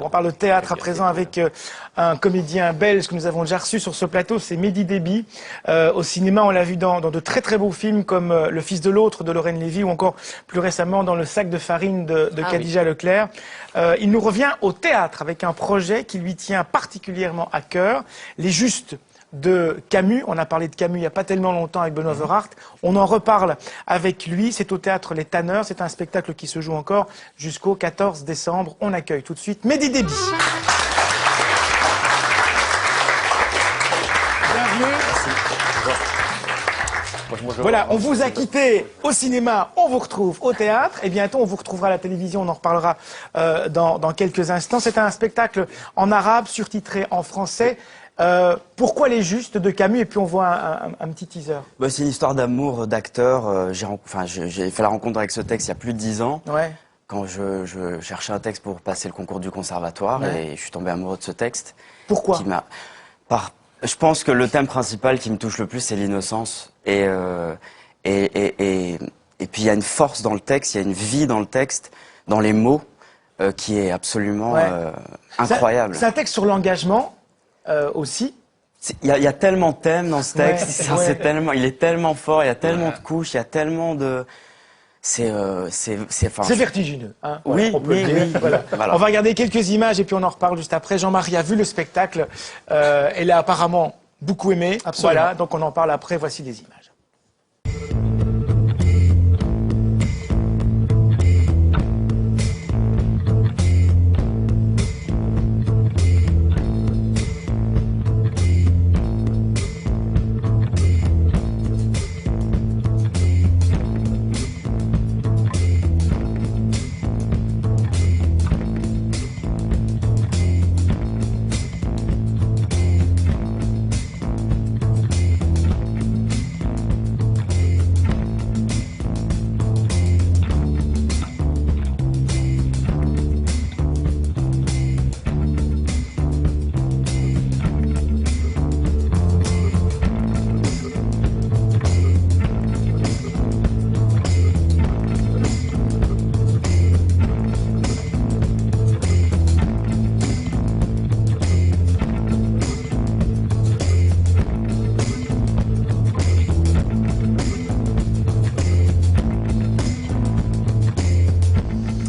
On parle de théâtre à présent avec un comédien belge que nous avons déjà reçu sur ce plateau, c'est Mehdi Déby. Au cinéma, on l'a vu dans de très très beaux films comme Le Fils de l'autre de Lorraine Lévy ou encore plus récemment dans Le sac de farine de Khadija Leclerc. Il nous revient au théâtre avec un projet qui lui tient particulièrement à cœur, Les Justes de Camus. On a parlé de Camus il n'y a pas tellement longtemps avec Benoît Verhaert. On en reparle avec lui. C'est au théâtre Les Tanneurs. C'est un spectacle qui se joue encore jusqu'au 14 décembre. On accueille tout de suite Mehdi Déby. Bienvenue. Merci. Bonjour. Voilà, on vous a quitté au cinéma, on vous retrouve au théâtre et bientôt on vous retrouvera à la télévision, on en reparlera dans quelques instants. C'est un spectacle en arabe, surtitré en français. Pourquoi Les Justes de Camus? Et puis on voit un petit teaser. Bah, c'est une histoire d'amour d'acteur. J'ai fait la rencontre avec ce texte il y a plus de 10 ans. Ouais. Quand je cherchais un texte pour passer le concours du conservatoire et je suis tombé amoureux de ce texte. Pourquoi? Je pense que le thème principal qui me touche le plus, c'est l'innocence. Et puis il y a une force dans le texte, il y a une vie dans le texte, dans les mots, qui est absolument incroyable. C'est un texte sur l'engagement aussi. Il y a tellement de thèmes dans ce texte, il est tellement fort, il y a tellement de couches, il y a tellement de... C'est vertigineux. Hein, oui, voilà, oui. Voilà. On va regarder quelques images et puis on en reparle juste après. Jean-Marie a vu le spectacle. Elle a apparemment beaucoup aimé. Absolument. Voilà, donc on en parle après. Voici les images.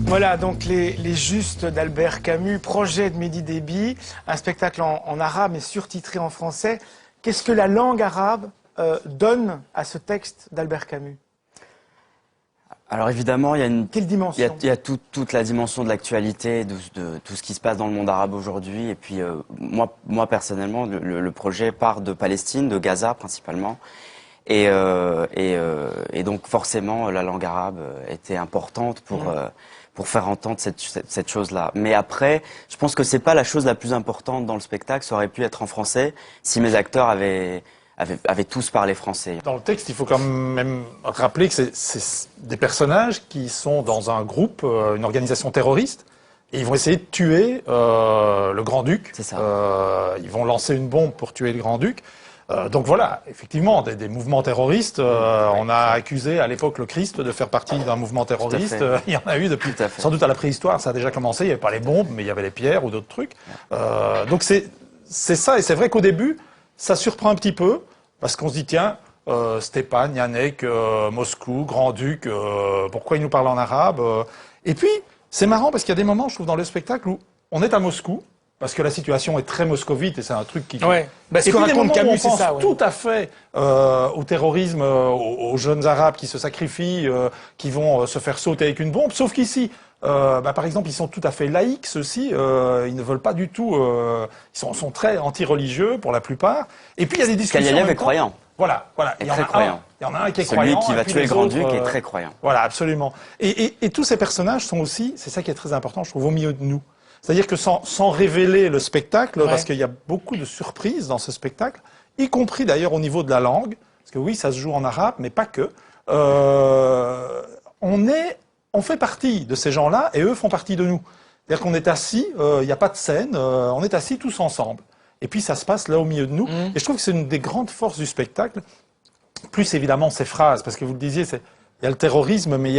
Voilà, donc les Justes d'Albert Camus, projet de Mehdi Déby, un spectacle en arabe et surtitré en français. Qu'est-ce que la langue arabe donne à ce texte d'Albert Camus? Alors évidemment, il y a une... Quelle dimension? Il y a toute la dimension de l'actualité, de tout ce qui se passe dans le monde arabe aujourd'hui. Et puis moi personnellement, le projet part de Palestine, de Gaza principalement. Et donc forcément, la langue arabe était importante pour faire entendre cette chose-là. Mais après, je pense que c'est pas la chose la plus importante dans le spectacle. Ça aurait pu être en français si mes acteurs avaient tous parlé français. Dans le texte, il faut quand même rappeler que c'est des personnages qui sont dans un groupe, une organisation terroriste, et ils vont essayer de tuer le Grand-Duc. C'est ça. Ils vont lancer une bombe pour tuer le Grand-Duc. Donc voilà, effectivement, des mouvements terroristes. On a accusé à l'époque le Christ de faire partie d'un mouvement terroriste. Il y en a eu depuis, sans doute à la préhistoire, ça a déjà commencé. Il n'y avait pas les bombes, mais il y avait les pierres ou d'autres trucs. Donc c'est ça, et c'est vrai qu'au début, ça surprend un petit peu, parce qu'on se dit, tiens, Stéphane, Yannick, Moscou, Grand-Duc, pourquoi ils nous parlent en arabe? Et puis, c'est marrant, parce qu'il y a des moments, je trouve, dans le spectacle où on est à Moscou, parce que la situation est très moscovite et c'est un truc qui... Ouais. Bah, et puis des moments Camus, où on pense ça, ouais. tout à fait au terrorisme, aux jeunes Arabes qui se sacrifient, qui vont se faire sauter avec une bombe, sauf qu'ici, par exemple, ils sont tout à fait laïcs, ceux-ci, ils ne veulent pas du tout... ils sont très anti-religieux pour la plupart. Et puis il y a des discussions... Skaliev est croyant. Voilà. Il y en a un qui est croyant. Celui qui va tuer le Grand-Duc est très croyant. Voilà, absolument. Et tous ces personnages sont aussi, c'est ça qui est très important, je trouve, au milieu de nous. C'est-à-dire que sans révéler le spectacle, parce qu'il y a beaucoup de surprises dans ce spectacle, y compris d'ailleurs au niveau de la langue, parce que oui, ça se joue en arabe, mais pas que. On fait partie de ces gens-là et eux font partie de nous. C'est-à-dire qu'on est assis, il n'y a pas de scène, on est assis tous ensemble. Et puis ça se passe là au milieu de nous. Et je trouve que c'est une des grandes forces du spectacle, plus évidemment ces phrases, parce que vous le disiez, il y a le terrorisme, mais il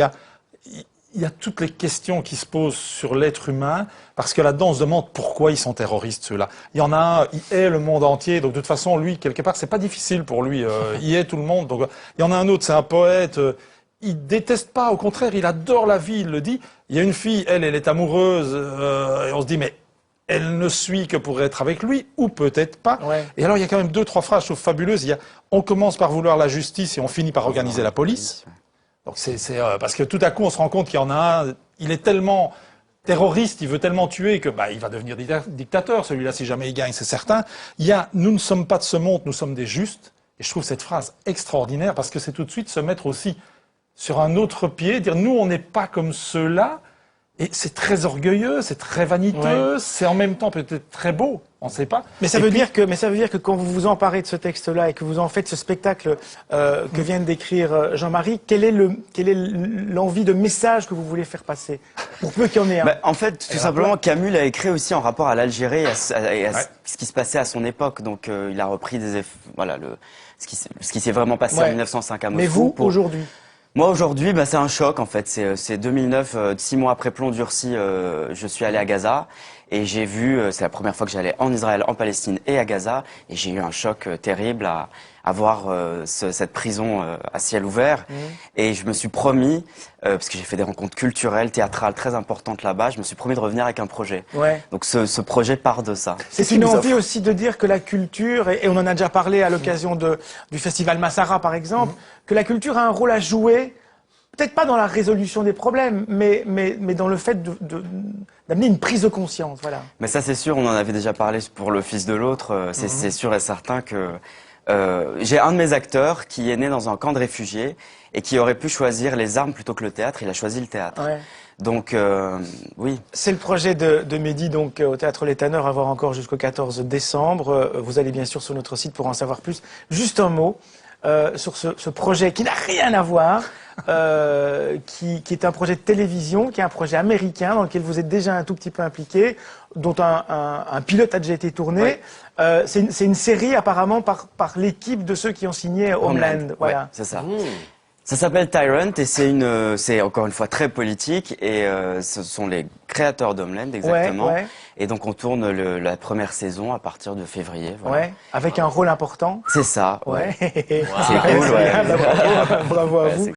il y a toutes les questions qui se posent sur l'être humain, parce que là-dedans, on se demande pourquoi ils sont terroristes, ceux-là. Il y en a un, il hait le monde entier, donc de toute façon, lui, quelque part, c'est pas difficile pour lui, il hait tout le monde. Donc, il y en a un autre, c'est un poète, il déteste pas, au contraire, il adore la vie, il le dit. Il y a une fille, elle est amoureuse, et on se dit, mais elle ne suit que pour être avec lui, ou peut-être pas. Ouais. Et alors, il y a quand même 2-3 phrases, je trouve fabuleuses. Il y a, on commence par vouloir la justice et on finit par organiser la police. Donc c'est parce que tout à coup on se rend compte qu'il y en a un, il est tellement terroriste, il veut tellement tuer que il va devenir dictateur. Celui-là, si jamais il gagne, c'est certain. Il y a nous ne sommes pas de ce monde, nous sommes des justes. Et je trouve cette phrase extraordinaire parce que c'est tout de suite se mettre aussi sur un autre pied, dire nous on n'est pas comme ceux-là. Et c'est très orgueilleux, c'est très vaniteux, c'est en même temps peut-être très beau, on ne sait pas. Mais ça veut dire que quand vous vous emparez de ce texte-là et que vous en faites ce spectacle que vient de décrire Jean-Marie, quelle est l'envie de message que vous voulez faire passer, pour peu qu'il y en ait un? En fait, tout simplement, Camus l'a écrit aussi en rapport à l'Algérie et à ce qui se passait à son époque. Donc, il a repris ce qui s'est vraiment passé en 1905 à Moscou. Mais vous, aujourd'hui? Moi aujourd'hui, c'est un choc en fait. C'est 2009, 6 mois après plomb durci, je suis allé à Gaza et j'ai vu, c'est la première fois que j'allais en Israël, en Palestine et à Gaza, et j'ai eu un choc terrible à voir cette prison à ciel ouvert. Et je me suis promis, parce que j'ai fait des rencontres culturelles, théâtrales très importantes là-bas, je me suis promis de revenir avec un projet. Ouais. Donc ce projet part de ça. C'est une envie aussi de dire que la culture, et on en a déjà parlé à l'occasion du festival Massara par exemple, que la culture a un rôle à jouer, peut-être pas dans la résolution des problèmes, mais dans le fait d'amener une prise de conscience, voilà. Mais ça c'est sûr, on en avait déjà parlé pour Le Fils de l'autre, c'est sûr et certain que j'ai un de mes acteurs qui est né dans un camp de réfugiés et qui aurait pu choisir les armes plutôt que le théâtre, il a choisi le théâtre. Ouais. Donc, oui. C'est le projet de Mehdi, donc au Théâtre Les Tanneurs, à voir encore jusqu'au 14 décembre. Vous allez bien sûr sur notre site pour en savoir plus. Juste un mot sur ce projet qui n'a rien à voir, qui est un projet de télévision, qui est un projet américain dans lequel vous êtes déjà un tout petit peu impliqué, dont un pilote a déjà été tourné. Ouais. C'est une série apparemment par l'équipe de ceux qui ont signé Homeland. Voilà. Ouais, c'est ça. Ça s'appelle Tyrant et c'est encore une fois très politique et ce sont les créateurs d'Homeland exactement. Ouais, ouais. Et donc on tourne la première saison à partir de février. Voilà. Ouais, avec un rôle important. C'est ça. Ouais. C'est cool. Ouais. Bravo à vous.